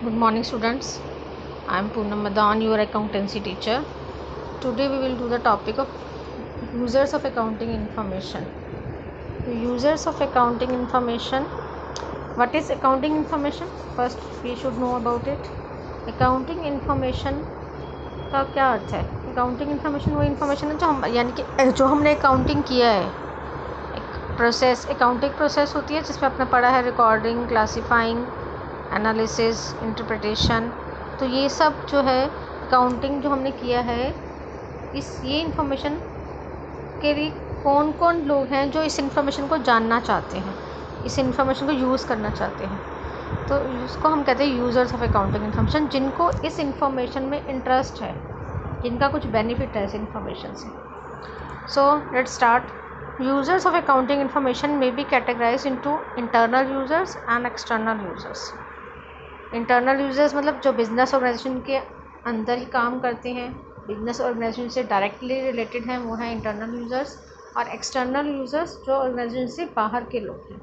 Good morning, students. I am Poonam Madan, your accountancy teacher. Today we will do the topic of users of accounting information. Users of accounting information. What is accounting information? First, we should know about it. Accounting information का क्या अर्थ है? Accounting information वो information है जो हम यानी कि जो हमने अकाउंटिंग किया है, एक प्रोसेस अकाउंटिंग प्रोसेस होती है जिसमें आपने पढ़ा है रिकॉर्डिंग, क्लासीफाइंग, एनालिसिस, इंटरप्रिटेशन। तो ये सब जो है अकाउंटिंग जो हमने किया है, ये इन्फॉर्मेशन के लिए कौन कौन लोग हैं जो इस इन्फॉर्मेशन को जानना चाहते हैं, इस इन्फॉर्मेशन को यूज़ करना चाहते हैं। तो इसको हम कहते हैं यूज़र्स ऑफ अकाउंटिंग इन्फॉर्मेशन, जिनको इस इन्फॉर्मेशन में इंटरेस्ट है, जिनका कुछ बेनिफिट है इस इन्फॉर्मेशन से। So let's start. Users of accounting information may be categorize into internal users and external users. Internal users मतलब जो बिज़नेस ऑर्गेनाइजेशन के अंदर ही काम करते हैं, बिज़नेस ऑर्गेनाइजेशन से डायरेक्टली रिलेटेड हैं, वो हैं इंटरनल यूज़र्स। और एक्सटर्नल यूज़र्स जो ऑर्गेनाइजेशन से बाहर के लोग हैं।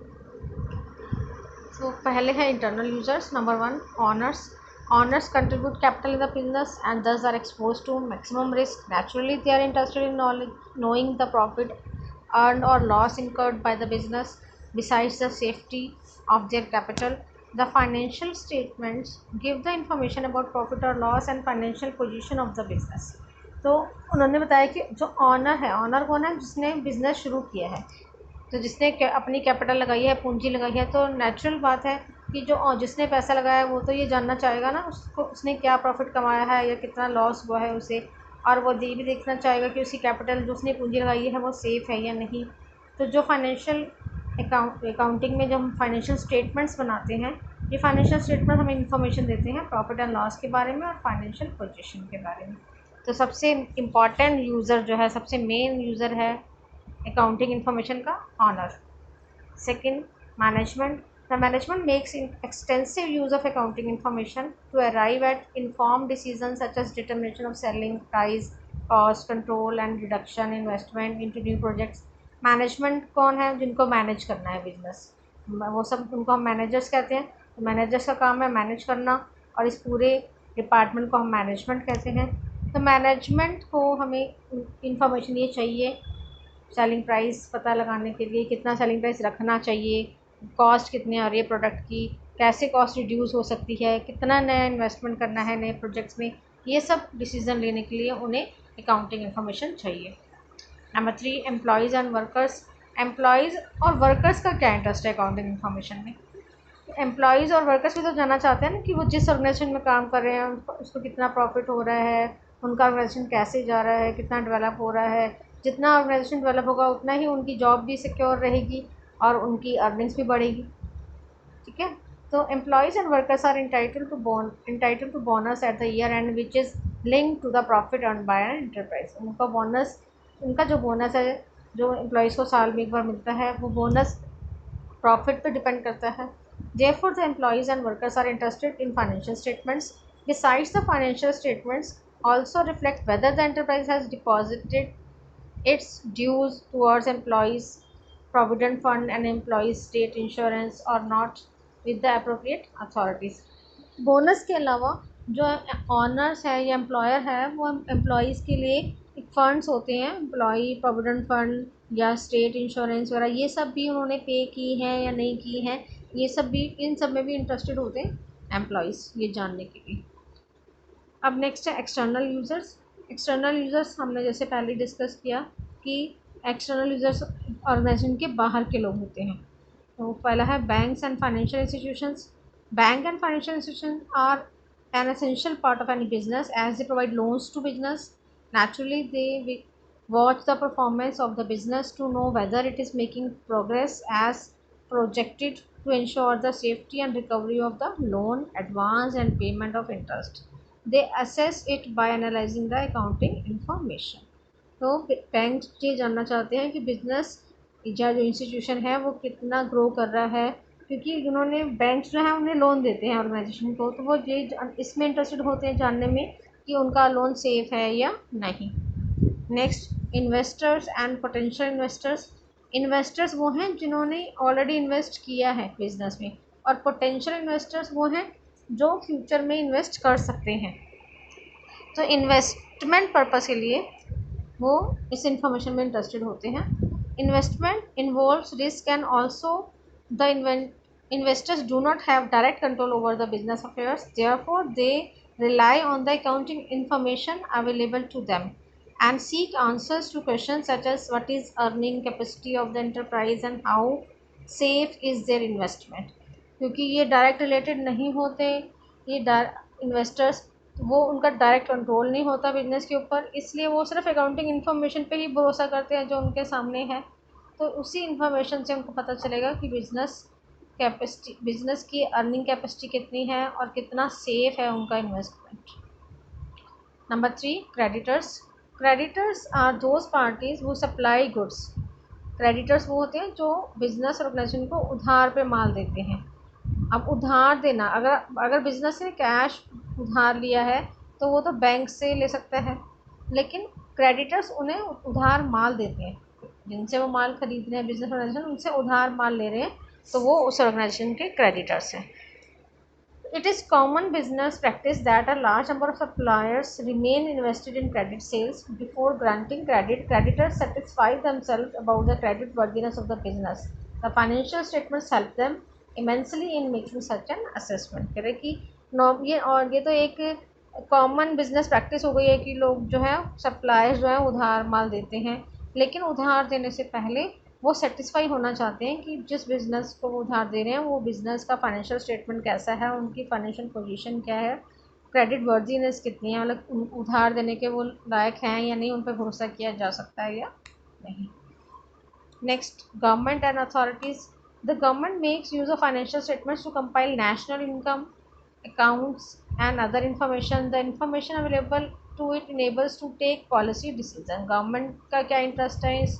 तो पहले है internal users. Number 1, owners. Owners contribute capital in the business and thus are expose to maximum risk. Naturally they are interested in knowing the profit earned or loss incurred by the business besides the safety of their capital. The financial statements give the information about profit or loss and financial position of the business. तो उन्होंने बताया कि जो honour है, honour कौन है? जिसने business शुरू किया है, तो जिसने अपनी कैपिटल लगाई है, पूंजी लगाई है, तो नेचुरल बात है कि जो जिसने पैसा लगाया है वो तो ये जानना चाहेगा ना उसको, उसने क्या प्रॉफिट कमाया है या कितना लॉस हुआ है उसे। और वो ये भी देखना चाहेगा कि उसकी कैपिटल जो उसने पूंजी लगाई है वो सेफ़ है या नहीं। तो जो फाइनेंशियल अकाउंटिंग में जो हम फाइनेंशियल स्टेटमेंट्स बनाते हैं, ये फाइनेंशियल स्टेटमेंट हमें इंफॉर्मेशन देते हैं प्रॉफिट एंड लॉस के बारे में और फाइनेंशियल पोजीशन के बारे में। तो सबसे इम्पॉर्टेंट यूज़र जो है, सबसे मेन यूज़र है accounting information का honor. Second, management. The management makes extensive use of accounting information to arrive at informed decisions such as determination of selling price, cost control and reduction, investment into new projects. Management कौन है? जिनको manage करना है business, वो सब उनको हम managers कहते हैं। तो मैनेजर्स का काम है मैनेज करना, और इस पूरे डिपार्टमेंट को हम मैनेजमेंट कहते हैं। तो मैनेजमेंट को हमें इंफॉर्मेशन ये चाहिए सेलिंग प्राइस पता लगाने के लिए, कितना सेलिंग प्राइस रखना चाहिए, कॉस्ट कितनी आ रही है प्रोडक्ट की, कैसे कॉस्ट रिड्यूस हो सकती है, कितना नया इन्वेस्टमेंट करना है नए प्रोजेक्ट्स में, ये सब डिसीज़न लेने के लिए उन्हें अकाउंटिंग इन्फॉर्मेशन चाहिए। Number 3, employees and workers. Employees और वर्कर्स का क्या इंटरेस्ट है अकाउंटिंग इन्फॉर्मेशन में? एम्प्लॉयज़ और वर्कर्स भी तो जानना चाहते हैं ना कि वो जिस ऑर्गेनाइजेशन में काम कर रहे हैं उसको कितना प्रॉफिट हो रहा है, उनका ऑर्गेनाइजेशन कैसे जा रहा है, कितना डेवलप हो रहा है। जितना ऑर्गेनाइजेशन डेवलप होगा उतना ही उनकी जॉब भी सिक्योर रहेगी और उनकी अर्निंग्स भी बढ़ेगी। ठीक है। तो employees and workers are entitled to bonus at the year end which is linked to the profit earned by an enterprise. उनका बोनस, उनका जो बोनस है जो एम्प्लॉयज़ को साल में एक बार मिलता है, वो बोनस प्रॉफिट पे डिपेंड करता है। Therefore, the employees and workers are interested in financial statements. Besides, the financial statements also reflect whether the enterprise has deposited its dues towards employees' provident fund and employees' state insurance or not with the appropriate authorities. Bonus के अलावा जो honours है या employer है, वो employees के लिए एक फ़ंड्स होते हैं, एम्प्लॉई प्रोविडेंट फ़ंड या स्टेट इंश्योरेंस वगैरह, ये सब भी उन्होंने पे की हैं या नहीं की हैं, ये सब भी, इन सब में भी इंटरेस्टेड होते हैं एम्प्लॉयज़, ये जानने के लिए। अब नेक्स्ट है एक्सटर्नल यूज़र्स। एक्सटर्नल यूज़र्स हमने जैसे पहले डिस्कस किया कि एक्सटर्नल यूज़र्स ऑर्गेनाइजेशन के बाहर के लोग होते हैं। तो पहला है banks and financial institutions. Bank and financial institutions are an essential part of any business as they provide loans to business. Naturally, they watch the performance of the business to know whether it is making progress as projected to ensure the safety and recovery of the loan, advance and payment of interest. They assess it by analyzing the accounting information. तो bank ये जानना चाहते हैं कि business या जो institution है वो कितना ग्रो कर रहा है, क्योंकि उन्होंने बैंक्स जो है उन्हें लोन देते हैं ऑर्गेनाइजेशन को, तो वो ये इसमें इंटरेस्टेड होते हैं जानने में कि उनका लोन सेफ़ है या नहीं। Next, investors and potential investors. Investors वो हैं जिन्होंने ऑलरेडी इन्वेस्ट किया है बिजनेस में, और पोटेंशियल इन्वेस्टर्स वो हैं जो फ्यूचर में इन्वेस्ट कर सकते हैं। तो इन्वेस्टमेंट पर्पस के लिए वो इस इंफॉर्मेशन में इंटरेस्टेड होते हैं। Investment involves risk and also the investors do not have direct control over the business affairs, therefore they rely on the accounting information available to them and seek answers to questions such as what is earning capacity of the enterprise and how safe is their investment। क्योंकि ये direct related नहीं होते, ये investors वो उनका direct control नहीं होता business के ऊपर, इसलिए वो सिर्फ अकाउंटिंग इन्फॉर्मेशन पे ही भरोसा करते हैं जो उनके सामने है। तो उसी इन्फॉर्मेशन से उनको पता चलेगा कि बिजनेस की अर्निंग कैपेसिटी कितनी है और कितना सेफ है उनका investment. Number 3, creditors. Creditors are those parties वो सप्लाई गुड्स। क्रेडिटर्स वो होते हैं जो बिजनेस ऑर्गेनाइजेशन को उधार पे माल देते हैं। अब उधार देना, अगर अगर बिजनेस ने कैश उधार लिया है तो वो तो बैंक से ले सकता है, लेकिन क्रेडिटर्स उन्हें उधार माल देते हैं, जिनसे वो माल खरीद रहे हैं बिजनेस ऑर्गेनाइजेशन उनसे उधार माल ले रहे हैं, तो वो उस ऑर्गेनाइजेशन के क्रेडिटर्स हैं। It is common business practice that a large number of suppliers remain invested in credit sales before granting credit. Creditors satisfy themselves about the credit worthiness of the business. The financial statements help them immensely in making such an assessment। कह रहे कि ये तो एक common business practice हो गई है कि लोग जो है सप्लायर्स जो है उधार माल देते हैं, लेकिन उधार देने से पहले वो सेटिस्फाई होना चाहते हैं कि जिस बिज़नेस को वो उधार दे रहे हैं वो बिज़नेस का फाइनेंशियल स्टेटमेंट कैसा है, उनकी फाइनेंशियल पोजीशन क्या है, क्रेडिट वर्दीनेस कितनी है, मतलब उधार देने के वो लायक हैं या नहीं, उन पर भरोसा किया जा सकता है या नहीं। Next, government and authorities. The government makes use of financial statements to compile national income accounts and other information। The information available to it enables to take policy decision। Government का क्या इंटरेस्ट है इस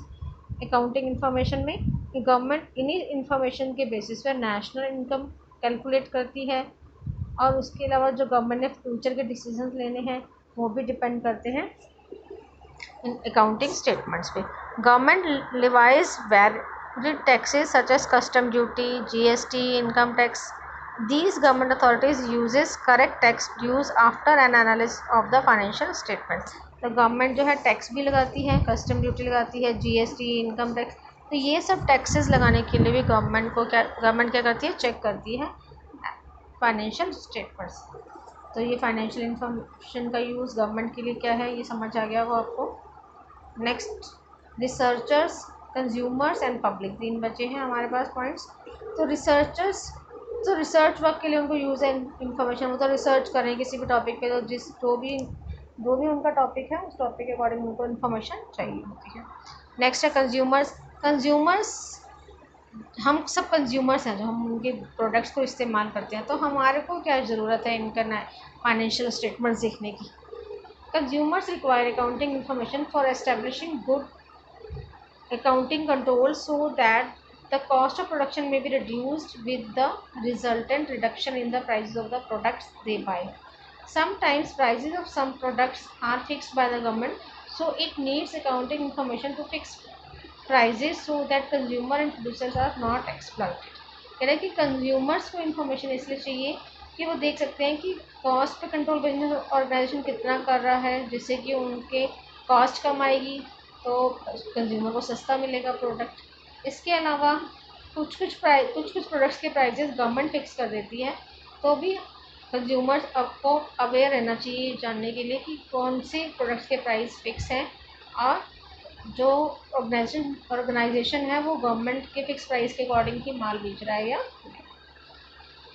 accounting information में कि government इन्हीं information के basis पर national income calculate करती है, और उसके अलावा जो गवर्नमेंट ने फ्यूचर के डिसीजन लेने हैं वो भी डिपेंड करते हैं इन अकाउंटिंग स्टेटमेंट्स पे। Government levies valid taxes such as custom duty, GST, income tax. These government authorities uses correct tax dues after an analysis of the financial statements। तो government जो है टैक्स भी लगाती है, custom duty लगाती है, GST, income tax, तो ये सब टैक्सेस लगाने के लिए भी गवर्नमेंट क्या करती है, चेक करती है फाइनेंशियल स्टेटमेंट्स। तो ये फाइनेंशियल इंफॉर्मेशन का यूज़ गवर्नमेंट के लिए क्या है ये समझ आ गया वो आपको। Next, researchers, consumers and public, 3 बचे हैं हमारे पास पॉइंट्स। तो रिसर्चर्स, तो रिसर्च वर्क के लिए उनको यूज़ एंड इन्फॉर्मेशन, वो तो रिसर्च करें किसी भी टॉपिक पे, तो जो भी उनका टॉपिक है उस टॉपिक के अकॉर्डिंग उनको इन्फॉर्मेशन चाहिए होती है। नेक्स्ट है कंज्यूमर्स। कंज्यूमर्स, हम सब कंज्यूमर्स हैं जो हम उनके प्रोडक्ट्स को इस्तेमाल करते हैं, तो हमारे को क्या ज़रूरत है इनका फाइनेंशियल स्टेटमेंट्स देखने की। Consumers require accounting information for establishing good accounting controls so that the cost of production may be reduced with the resultant reduction in the prices of the products they buy। Sometimes prices of some products are fixed by the government, so it needs accounting information to fix prices so that consumer and producers are not exploited। कह रहे हैं कि consumers को information इसलिए चाहिए कि वो देख सकते हैं कि कॉस्ट पे कंट्रोल बिजनेस ऑर्गेनाइजेशन कितना कर रहा है, जिससे कि उनके कॉस्ट कम आएगी तो कंज्यूमर को सस्ता मिलेगा प्रोडक्ट। इसके अलावा कुछ कुछ प्रोडक्ट्स के प्राइजेस गवर्नमेंट फिक्स कर देती है, तो भी कंज्यूमर्स आपको अवेयर रहना चाहिए जानने के लिए कि कौन से प्रोडक्ट्स के प्राइस फिक्स हैं और जो ऑर्गेनाइजेशन है वो गवर्नमेंट के फिक्स प्राइस के अकॉर्डिंग ही माल बेच रहा है या।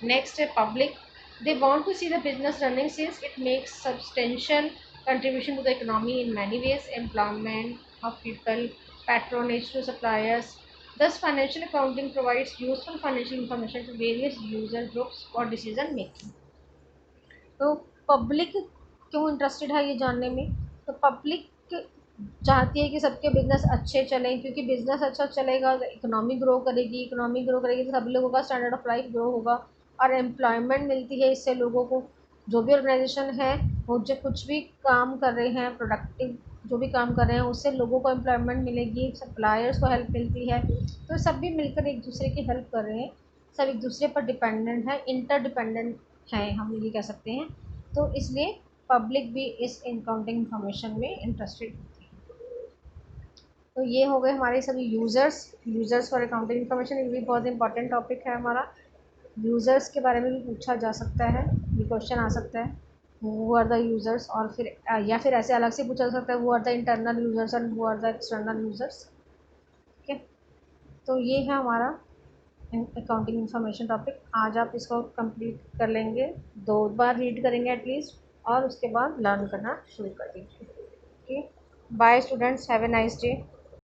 नेक्स्ट है public. They want to see the business running since it makes substantial contribution to the economy in many ways, employment of people, patronage to suppliers। Thus financial accounting provides useful financial information to various user groups for decision making। तो public क्यों interested है ये जानने में, तो public चाहती है कि सबके बिजनेस अच्छे चलें, क्योंकि बिजनेस अच्छा चलेगा तो इकोनॉमी ग्रो करेगी तो सभी लोगों का स्टैंडर्ड ऑफ लाइफ ग्रो होगा और एम्प्लॉयमेंट मिलती है इससे लोगों को। जो भी ऑर्गेनाइजेशन है वो जो कुछ भी काम कर रहे हैं प्रोडक्टिव जो भी काम कर रहे हैं उससे लोगों को एम्प्लॉयमेंट मिलेगी, सप्लायर्स को हेल्प मिलती है, तो सब भी मिलकर एक दूसरे की हेल्प कर रहे हैं, सब एक दूसरे पर डिपेंडेंट है, इंटरडिपेंडेंट है, हम ये कह सकते हैं। तो इसलिए पब्लिक भी इस अकाउंटिंग इंफॉर्मेशन में इंटरेस्टेड होती है। तो ये हो गए हमारे सभी यूज़र्स फॉर अकाउंटिंग इन्फॉर्मेशन। ये भी बहुत इंपॉर्टेंट टॉपिक है हमारा। यूज़र्स के बारे में भी पूछा जा सकता है, ये क्वेश्चन आ सकता है, हु आर द यूज़र्स, और फिर या फिर ऐसे अलग से पूछा जा सकता है, who are the internal users and who are the external users. ठीक है, तो ये है हमारा अकाउंटिंग इन्फॉर्मेशन टॉपिक। आज आप इसको कंप्लीट कर लेंगे, 2 बार रीड करेंगे एटलीस्ट, और उसके बाद लर्न करना शुरू कर दीजिए। Okay, bye students, have a nice day.